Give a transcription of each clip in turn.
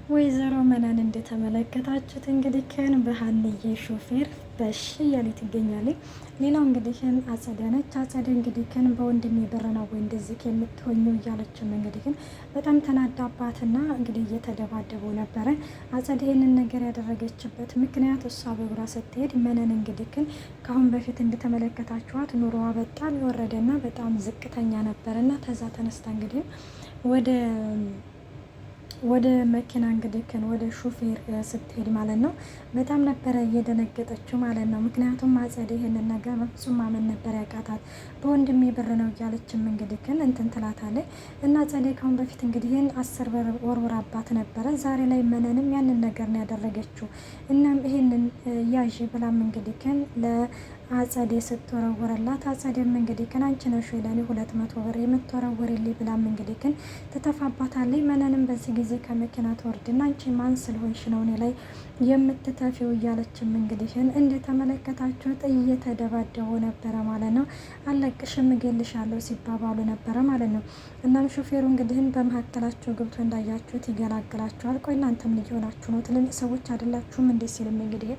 ወይዘሮ መነን እንደተመለከታችሁት እንግዲህ በሀንዬ ሾፌር በሽ እያለ ትገኛለች። ሌላው እንግዲህ አጸደ ነች። አጸደ እንግዲህ በወንድሜ ብር ነው ወይ እንደዚህ የምትሆኘው እያለችም እንግዲህ በጣም ተናዳባትና እንግዲህ እየተደባደቡ ነበረ። አጸደ ይህንን ነገር ያደረገችበት ምክንያት እሷ በእግሯ ስትሄድ መነን እንግዲህ ከአሁን በፊት እንደተመለከታችኋት ኑሮዋ በጣም የወረደና በጣም ዝቅተኛ ነበረና ተዛ ተነስታ እንግዲህ ወደ መኪና እንግዲህ ወደ ሹፌር ስትሄድ ማለት ነው በጣም ነበረ እየደነገጠችው ማለት ነው። ምክንያቱም አጸደ ይህንን ነገር በፍጹም ማመን ነበር ያቃታት። በወንድሜ ብር ነው እያለችም እንግዲህ እንትን ትላታለች እና አጸደ ካሁን በፊት እንግዲህ 10 ብር ወርውራባት ነበረ። ዛሬ ላይ መነንም ያንን ነገር ነው ያደረገችው። እናም ይሄንን ያዥ ብላም እንግዲህ ለአጸደ ስትወረውረላት አጸደም እንግዲህ አንቺ ነሽ ለኔ 200 ብር የምትወረውርልኝ ብላም እንግዲህ ትተፋባታለች። መነንም በዚህ ጊዜ ከመኪና ትወርድና አንቺ ማን ስለሆንሽ ነው እኔ ላይ የምትተፊው እያለችም እንግዲህ እንደተመለከታችሁት እየተደባደቡ ነበረ ማለት ነው። አለቅሽም እገልሻለሁ ሲባባሉ ነበረ ማለት ነው። እናም ሾፌሩ እንግዲህ በመካከላቸው ገብቶ እንዳያችሁት ይገላግላቸዋል። ቆይ እናንተም ልጅ ሆናችሁ ነው ትልልቅ ሰዎች አይደላችሁም እንዴ ሲልም እንግዲህ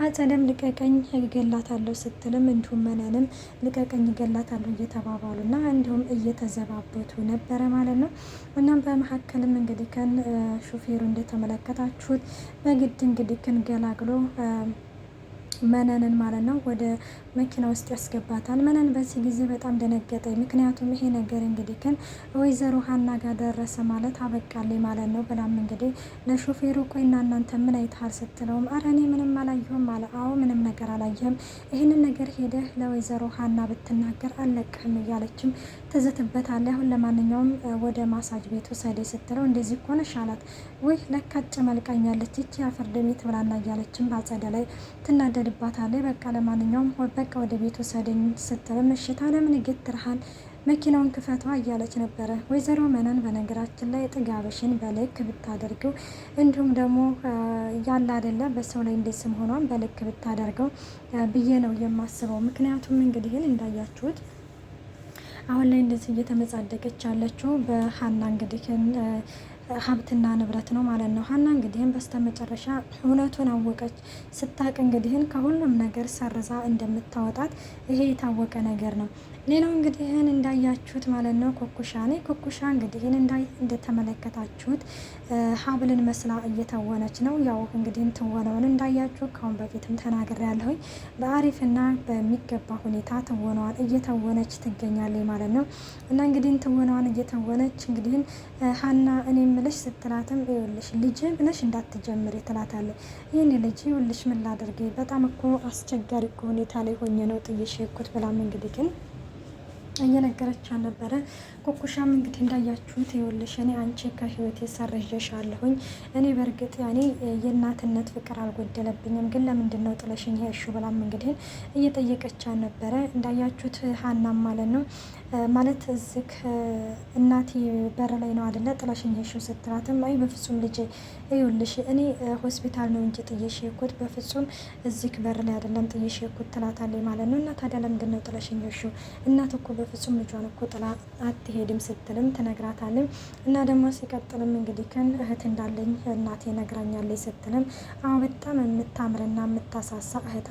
አጸደም ልቀቀኝ እገላታለሁ ስትልም እንዲሁም መነንም ልቀቀኝ እገላታለሁ እየተባባሉና እንዲሁም እየተዘባበቱ ነበረ ማለት ነው። እናም በመካከልም እንግዲህ ሹፌሩ እንደተመለከታችሁት በግድ እንግዲህ ገላግሎ መነንን ማለት ነው ወደ መኪና ውስጥ ያስገባታል። መነን በዚህ ጊዜ በጣም ደነገጠ። ምክንያቱም ይሄ ነገር እንግዲህ ወይዘሮ ሀና ጋር ደረሰ ማለት አበቃልኝ ማለት ነው ብላም እንግዲህ ለሾፌሩ ቆይና እናንተ ምን አይተሃል ስትለውም አረ እኔ ምንም አላየሁም አለ። አዎ ምንም ነገር አላየህም፣ ይህንን ነገር ሄደህ ለወይዘሮ ሀና ብትናገር አለቅህም እያለችም ትዝትበታለች። አሁን ለማንኛውም ወደ ማሳጅ ቤቱ ሰዴ ስትለው እንደዚህ እኮ ነሽ አላት። ወይ ለካጭ መልቃኛለች ይቺ አፈርደሜት ብላና እያለችም በአጸደ ላይ ትናደድባታለች። በቃ ለማንኛውም በቃ ወደ ቤቱ ሰደኝ ስትል ምሽታ ለምን ይገትርሃል መኪናውን ክፈቷ እያለች ነበረ ወይዘሮ መነን። በነገራችን ላይ ጥጋብሽን በልክ ብታደርገው እንዲሁም ደግሞ ያለ አይደለ በሰው ላይ እንደስም ሆኗን በልክ ብታደርገው ብዬ ነው የማስበው። ምክንያቱም እንግዲህ እንዳያችሁት አሁን ላይ እንደዚህ እየተመጻደቀች ያለችው በሀና እንግዲህ ሀብትና ንብረት ነው ማለት ነው። ሀና እንግዲህን በስተመጨረሻ እውነቱን አወቀች። ስታቅ እንግዲህን ከሁሉም ነገር ሰርዛ እንደምታወጣት ይሄ የታወቀ ነገር ነው። ሌላው እንግዲህን እንዳያችሁት ማለት ነው ኩኩሻ እንግዲህን እንደተመለከታችሁት ሀብልን መስላ እየተወነች ነው። ያው እንግዲህ ትወነውን እንዳያችሁ ካሁን በፊትም ተናግሬ ያለሁኝ በአሪፍና በሚገባ ሁኔታ ትወነዋን እየተወነች ትገኛለች ማለት ነው። እና እንግዲህ ትወነዋን እየተወነች እንግዲህ ሀና እኔ ምልሽ ስትላትም ይኸውልሽ ልጅ ብለሽ እንዳትጀምሪ ትላታለች። ይህን ልጅ ይኸውልሽ ምን ላድርግ በጣም እኮ አስቸጋሪ እኮ ሁኔታ ላይ ሆኜ ነው ጥዬሽ የኩት ብላም እንግዲህ እየነገረች ነበረ። ኩኩሻም እንግዲህ እንዳያችሁት ይኸውልሽ እኔ አንቺ ከህይወቴ ሰርዤሻለሁኝ። እኔ በእርግጥ ያኔ የእናትነት ፍቅር አልጎደለብኝም፣ ግን ለምንድን ነው ጥለሽኝ ሄድሽ ብላም እንግዲህ እየጠየቀች ነበረ። እንዳያችሁት ሀናም ማለት ነው ማለት እዚህ እናቴ በር ላይ ነው አይደለ ጥለሽኝ ሄድሽው ስትላትም አይ በፍጹም ልጄ ይኸውልሽ እኔ ሆስፒታል ነው እንጂ ጥዬሽ ሄድኩት በፍጹም እዚህ በር ላይ አይደለም ጥዬሽ ሄድኩት ትላታለች ማለት ነው። እና ታዲያ ለምንድን ነው ጥለሽኝ ሄድሽው? እናት እኮ በፍጹም ልጇን እኮ ጥላ አትሄድም ስትልም ትነግራታለች። እና ደግሞ ሲቀጥልም እንግዲህ እህት እንዳለኝ እናቴ ነግራኛለች ስትልም አዎ በጣም የምታምርና የምታሳሳ እህት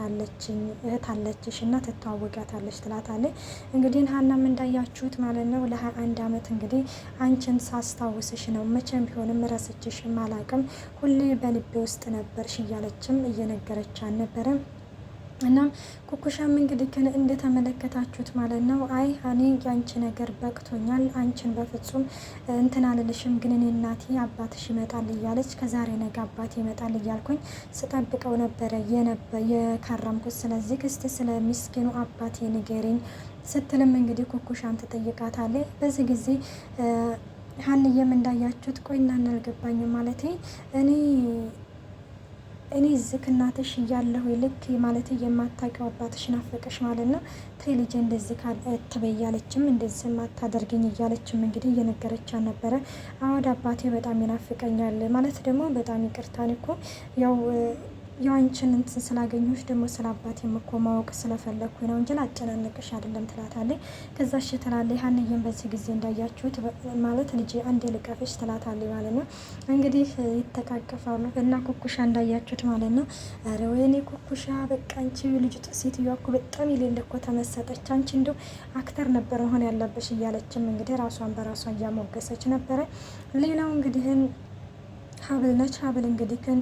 አለችሽ እና ትተዋወቂያታለች ትላታለች። እንግዲህ ሀናም እንዳያችሁት ማለት ነው ለ21 ዓመት እንግዲህ አንቺን ሳስታውስሽ ነው መቼም ቢሆንም ረስችሽም አላቅም ሁሌ በልቤ ውስጥ ነበርሽ እያለችም እየነገረች አልነበረም። እና ኩኩሻም እንግዲህ እንደተመለከታችሁት ማለት ነው አይ እኔ ያንቺ ነገር በቅቶኛል፣ አንቺን በፍጹም እንትን አልልሽም፣ ግን እኔ እናቴ አባትሽ ይመጣል እያለች ከዛሬ ነገ አባቴ ይመጣል እያልኩኝ ስጠብቀው ነበረ የከረምኩት። ስለዚህ እስቲ ስለ ሚስኪኑ አባቴ ንገሪኝ ስትልም እንግዲህ ኩኩሻን ትጠይቃታለች። በዚህ ጊዜ ሀንዬም እንዳያችሁት ቆይና እናልገባኝ ማለት እኔ እዚህ እናትሽ እያለሁ ልክ ማለት የማታውቂው አባትሽ ናፈቀሽ ማለት ነው። ተይ ልጄ እንደዚህ ትበያለችም እንደዚህ ማታደርግኝ እያለችም እንግዲህ እየነገረቻት ነበረ። አወድ አባቴ በጣም ይናፍቀኛል ማለት ደግሞ በጣም ይቅርታን እኮ ያው የዋንችን እንትን ስላገኘሁሽ ደግሞ ስለ አባቴም እኮ ማወቅ ስለፈለግኩኝ ነው እንጂ ላጨናንቅሽ አይደለም ትላታለች። ከዛ እሺ ትላለች። ሀንዬም በዚህ ጊዜ እንዳያችሁት ማለት ልጄ አንዴ ልቀፍሽ ትላታለች ማለት ነው። እንግዲህ ይተቃቀፋሉ እና ኩኩሻ እንዳያችሁት ማለት ነው። ኧረ ወይኔ ኩኩሻ በቃ አንቺ ልጅ ሴትዮዋ እኮ በጣም የሌለ እኮ ተመሰጠች። አንቺ እንደው አክተር ነበር መሆን ያለብሽ እያለችም እንግዲህ ራሷን በራሷ እያሞገሰች ነበረ። ሌላው እንግዲህ ሀብል ነች። ሀብል እንግዲህ ግን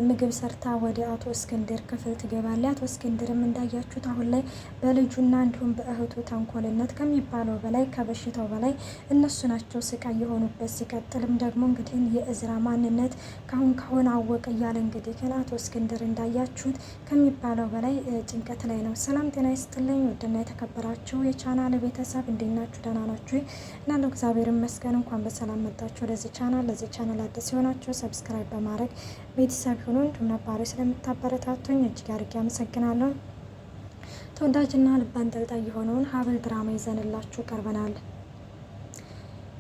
ምግብ ሰርታ ወደ አቶ እስክንድር ክፍል ትገባለች። አቶ እስክንድርም እንዳያችሁት አሁን ላይ በልጁና እንዲሁም በእህቱ ተንኮልነት ከሚባለው በላይ ከበሽታው በላይ እነሱ ናቸው ስቃይ የሆኑበት። ሲቀጥልም ደግሞ እንግዲህ የእዝራ ማንነት ካሁን አወቅ እያለ እንግዲህ ግን አቶ እስክንድር እንዳያችሁት ከሚባለው በላይ ጭንቀት ላይ ነው። ሰላም ጤና ይስጥልኝ ውድና የተከበራችሁ የቻናል ቤተሰብ እንዴት ናችሁ? ደህና ናችሁ? እናንተ እግዚአብሔር ይመስገን። እንኳን በሰላም መጣችሁ ወደዚህ ቻናል። ለዚህ ቻናል አዲስ የሆናችሁ ሰብስክራይብ በማድረግ ቤተሰብ ሁኑ። እንዲሁም ነባሪ ስለምታበረታቱኝ እጅግ አድርጌ አመሰግናለሁ። ተወዳጅና ልብ አንጠልጣይ የሆነውን ሀብል ድራማ ይዘንላችሁ ቀርበናል።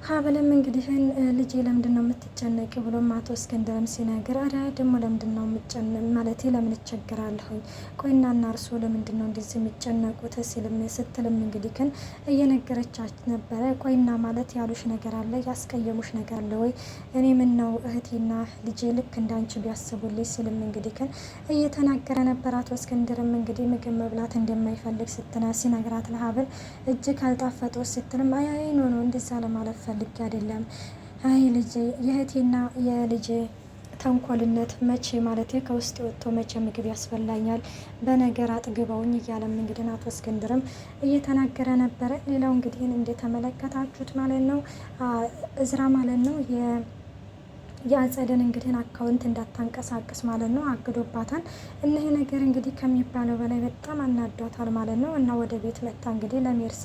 ሀብልም እንግዲህ ልጄ ለምንድን ነው የምትጨነቂ ብሎም አቶ እስክንድርም ሲነግር አዳ ደግሞ ለምንድን ነው የምጨነቅ ማለት ለምን እቸገራለሁኝ? ቆይና እና እርሶ ለምንድን ነው እንደዚህ የሚጨነቁት? ስትልም እንግዲህ ግን እየነገረቻች ነበረ። ቆይና ማለት ያሉሽ ነገር አለ? ያስቀየሙሽ ነገር አለ ወይ? እኔ ምን ነው እህቴና ልጄ ልክ እንዳንቺ ቢያስቡልኝ ሲልም እንግዲህ ግን እየተናገረ ነበር። አቶ እስክንድርም እንግዲህ ምግብ መብላት እንደማይፈልግ ሲነግራት ለሀብል እጅ ካልጣፈጠው ስትልም አይ ኖ እንደዛ ለማለት ፈልጌ አይደለም። አይ ልጄ የእህቴና የልጄ ተንኮልነት መቼ ማለት ከውስጥ ወጥቶ መቼ ምግብ ያስበላኛል በነገር አጥግበውኝ እያለም እንግዲህ አቶ እስክንድርም እየተናገረ ነበረ። ሌላው እንግዲህ እንደተመለከታችሁት ማለት ነው እዝራ ማለት ነው የአጸደን እንግዲህ አካውንት እንዳታንቀሳቀስ ማለት ነው አግዶባታል። እና ይሄ ነገር እንግዲህ ከሚባለው በላይ በጣም አናዷታል ማለት ነው። እና ወደ ቤት መጣ እንግዲህ ለሜርሲ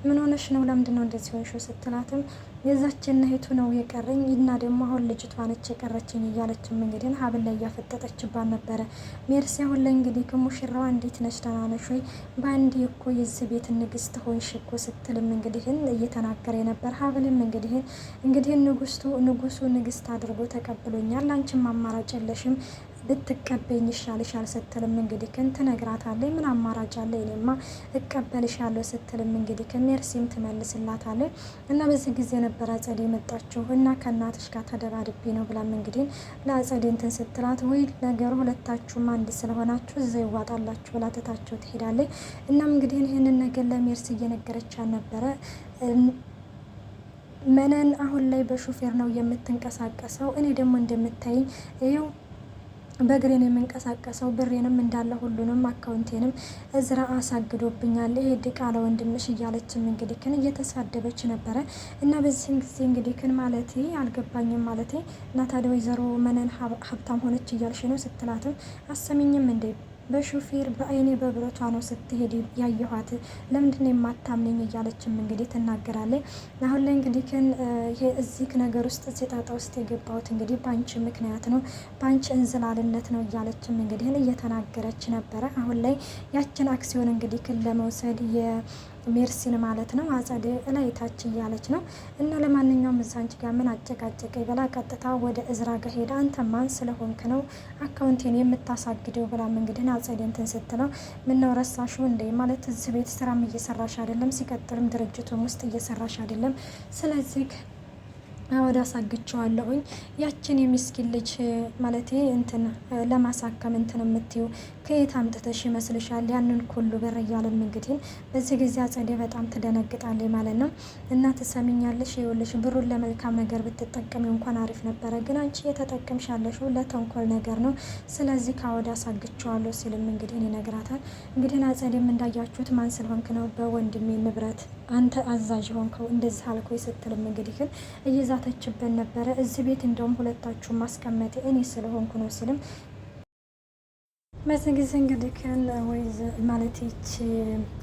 ምን ሆነሽ ነው? ለምንድን ነው እንደዚህ ሆንሽው? ስትላትም የዛችን እህቱ ነው የቀረኝ እና ደግሞ አሁን ልጅቷ ነች የቀረችኝ እያለችም እንግዲህ ሀብል ላይ እያፈጠጠችባት ነበረ። ሜርሲ አሁን ላይ እንግዲህ ሙሽራዋ እንዴት ነች? ደህና ነሽ ወይ? በአንዴ እኮ የዚህ ቤት ንግስት ሆንሽ እኮ ስትልም እንግዲህ እየተናገረ ነበር። ሀብልም እንግዲህ ንጉሱ ንግስት አድርጎ ተቀብሎኛል፣ አንቺም አማራጭ የለሽም ብትቀበኝ ይሻልሻል ስትልም እንግዲህ ግን ትነግራታለች። ምን አማራጭ አለ እኔማ እቀበልሻለሁ ስትልም እንግዲህ ሜርሲም ትመልስላታለች። እና በዚህ ጊዜ ነበር አጸዴ የመጣችው እና ከእናትሽ ጋር ተደባድቤ ነው ብላም እንግዲህ ለአጸዴ እንትን ስትላት ወይ ነገሩ ሁለታችሁም አንድ ስለሆናችሁ እዛ ይዋጣላችሁ ብላ ትታቸው ትሄዳለች። እናም እንግዲህ ይህንን ነገር ለሜርሲ እየነገረቻት ነበረ። መነን አሁን ላይ በሹፌር ነው የምትንቀሳቀሰው። እኔ ደግሞ እንደምታይኝ ይኸው በእግሬ ነው የምንቀሳቀሰው። ብሬንም እንዳለ ሁሉንም አካውንቴንም እዝራ አሳግዶብኛል። ይሄ ድቃላ ወንድምሽ እያለችም እንግዲህ ክን እየተሳደበች ነበረ። እና በዚህም ጊዜ እንግዲህ ክን ማለት አልገባኝም ማለት እና ታዲያ ወይዘሮ መነን ሀብታም ሆነች እያልሽ ነው ስትላትም አሰሚኝም እንዴ በሹፌር በአይኔ በብረቷ ነው ስትሄድ ያየኋት፣ ለምንድን የማታምነኝ እያለችም እንግዲህ ትናገራለች። አሁን ላይ እንግዲህ ግን እዚህ ነገር ውስጥ ጣጣ ውስጥ የገባሁት እንግዲህ በአንቺ ምክንያት ነው፣ በአንቺ እንዝላልነት ነው እያለችም እንግዲህ እየተናገረች ነበረ። አሁን ላይ ያችን አክሲዮን እንግዲህ ግን ለመውሰድ ሜርሲን ማለት ነው አጸደ ላይ ታች እያለች ነው። እና ለማንኛውም እዛ አንቺ ጋር ምን አጨቃጨቀ ብላ ቀጥታ ወደ እዝራ ጋር ሄዳ አንተ ማን ስለሆንክ ነው አካውንቴን የምታሳግደው ብላም እንግዲህ አጸደ እንትን ስትለው ምን ነው ረሳሽው እንዴ ማለት እዚህ ቤት ስራም እየሰራሽ አይደለም፣ ሲቀጥልም ድርጅቱም ውስጥ እየሰራሽ አይደለም። ስለዚህ ወደ አሳግቸዋለሁኝ ያችን የሚስኪን ልጅ ማለት እንትን ለማሳከም እንትን የምትዩ ከየት አምጥተሽ ይመስልሻል ያንን ሁሉ ብር እያለም እንግዲህ በዚህ ጊዜ አጸዴ በጣም ትደነግጣለች ማለት ነው። እና ትሰሚኛለሽ ይኸውልሽ ብሩን ለመልካም ነገር ብትጠቀሚ እንኳን አሪፍ ነበረ፣ ግን አንቺ የተጠቀምሽ ያለሽው ለተንኮል ነገር ነው። ስለዚህ ከወደ አሳግቸዋለሁ ሲልም እንግዲህ ይነግራታል። እንግዲህ አጸዴም እንዳያችሁት ማን ስለሆንክ ነው በወንድሜ ንብረት አንተ አዛዥ ሆንከው እንደዚህ አልኮይ ስትልም እንግዲህ ግን እየዛተችበት ነበረ። እዚህ ቤት እንደውም ሁለታችሁ ማስቀመጥ እኔ ስለሆንኩ ነው ሲልም በዚህ ጊዜ እንግዲህ ግን ወይዝ ማለት ይች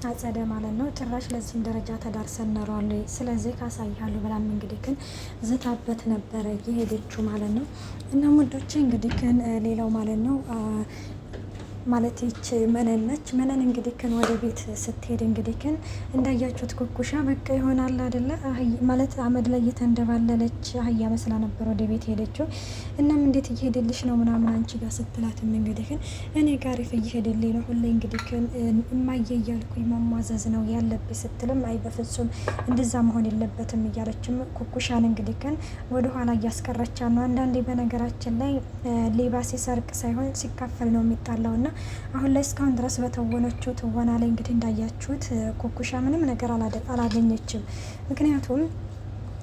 አጸደ ማለት ነው ጭራሽ ለዚህም ደረጃ ተዳርሰን ኖሯል፣ ስለዚህ ካሳይሃለሁ ብላም እንግዲህ ግን ዝታበት ነበረ የሄደችው ማለት ነው። እና ሙዶቼ እንግዲህ ግን ሌላው ማለት ነው ማለት ይች መነን ነች። መነን እንግዲህ ከን ወደ ቤት ስትሄድ እንግዲህ ከን እንዳያችሁት ኩኩሻ በቃ ይሆናል አይደለ ማለት አመድ ላይ እየተንደባለለች አህያ መስላ ነበር ወደ ቤት ሄደችው። እናም እንዴት እየሄደልሽ ነው ምናምን አንቺ ጋር ስትላትም እንግዲህ ከን እኔ ጋር እየሄደልኝ ነው ሁሌ እንግዲህ ከን እማዬ እያልኩኝ መሟዘዝ ነው ያለብኝ ስትልም አይ በፍጹም እንደዛ መሆን የለበትም እያለችም ኩኩሻን እንግዲህ ከን ወደኋላ እያስቀረቻ ነው። አንዳንዴ በነገራችን ላይ ሌባ ሲሰርቅ ሳይሆን ሲካፈል ነው የሚጣላው ና አሁን ላይ እስካሁን ድረስ በተወነችው ትወና ላይ እንግዲህ እንዳያችሁት ኩኩሻ ምንም ነገር አላገኘችም። ምክንያቱም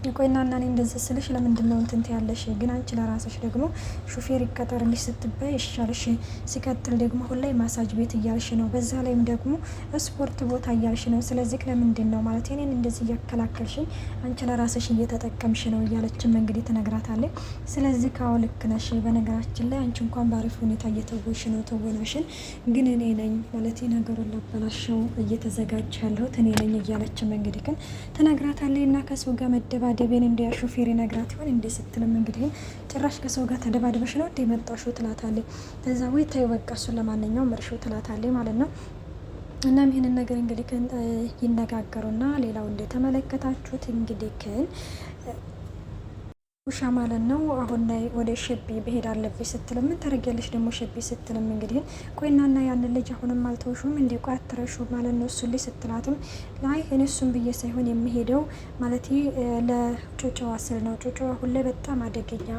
ቆይና እና እኔ እንደዚህ ስልሽ ለምንድን ነው እንትን ያለሽ? ግን አንቺ ለራስሽ ደግሞ ሹፌር ይቀጠርልሽ ስትባይ ይሻልሽ። ሲቀጥል ደግሞ አሁን ላይ ማሳጅ ቤት እያልሽ ነው፣ በዛ ላይም ደግሞ ስፖርት ቦታ እያልሽ ነው። ስለዚህ ለምንድን ነው ማለት እኔን እንደዚህ እያከላከልሽኝ አንቺ ለራስሽ እየተጠቀምሽ ነው እያለችም እንግዲህ ትነግራታለች። ስለዚህ ካው ልክ ነሽ። በነገራችን ላይ አንቺ እንኳን በአሪፍ ሁኔታ እየተወሽ ነው ትወናሽን፣ ግን እኔ ነኝ ማለት ነገሩን ላበላሸው እየተዘጋጀ ያለሁት እኔ ነኝ እያለችም እንግዲህ ግን ትነግራታለች። እና ከሰው ጋር ደቤን እንደ ሾፌር ነግራት ይሆን እንደ ስትልም እንግዲህ ጭራሽ ከሰው ጋር ተደባድበሽ ነው እንደ መጣሽው ትላታለች። ከዛ ወይ ተይው በቃ እሱን ለማንኛውም እርሺው ትላታለች ማለት ነው። እናም ይህንን ነገር እንግዲህ ይነጋገሩና ሌላው እንደተመለከታችሁት እንግዲህ ውሻ ማለት ነው አሁን ላይ ወደ ሸቢ ብሄድ አለብኝ ስትልም ምን ታደርጊያለሽ ደግሞ ሸቢ ስትልም እንግዲህ ቆይናና ያንን ልጅ አሁንም አልተውሹም እንደ ቆይ አትረሹ ማለት ነው እሱን ልጅ ስትላትም ላይ እኔ እሱን ብዬ ሳይሆን የሚሄደው ማለት ለጮጮዋ ስል ነው። ጮጮዋ አሁን ላይ በጣም አደገኛ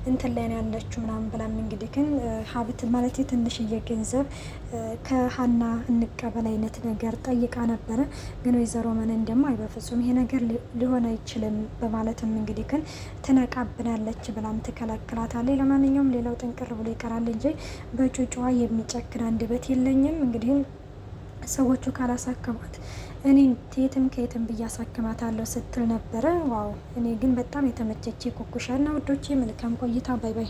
እንትን ላይ ነው ያለችው ምናምን ብላም እንግዲህ ግን ሀብት ማለት ትንሽዬ ገንዘብ ከሀና እንቀበል አይነት ነገር ጠይቃ ነበረ። ግን ወይዘሮ መነን ደግሞ አይ በፍጹም ይሄ ነገር ሊሆን አይችልም በማለትም እንግዲህ ግን ትነቃብናለች ብላም ትከላከላታለች። ለማንኛውም ሌላው ጥንቅር ብሎ ይቀራል እንጂ በጩጫዋ የሚጨክን አንደበት የለኝም። እንግዲህ ሰዎቹ ካላሳከሟት እኔ የትም ከየትም ብዬ አሳክማታለሁ ስትል ነበረ። ዋው እኔ ግን በጣም የተመቸች ኩኩሻና ውዶቼ መልካም ቆይታ። ባይ ባይ።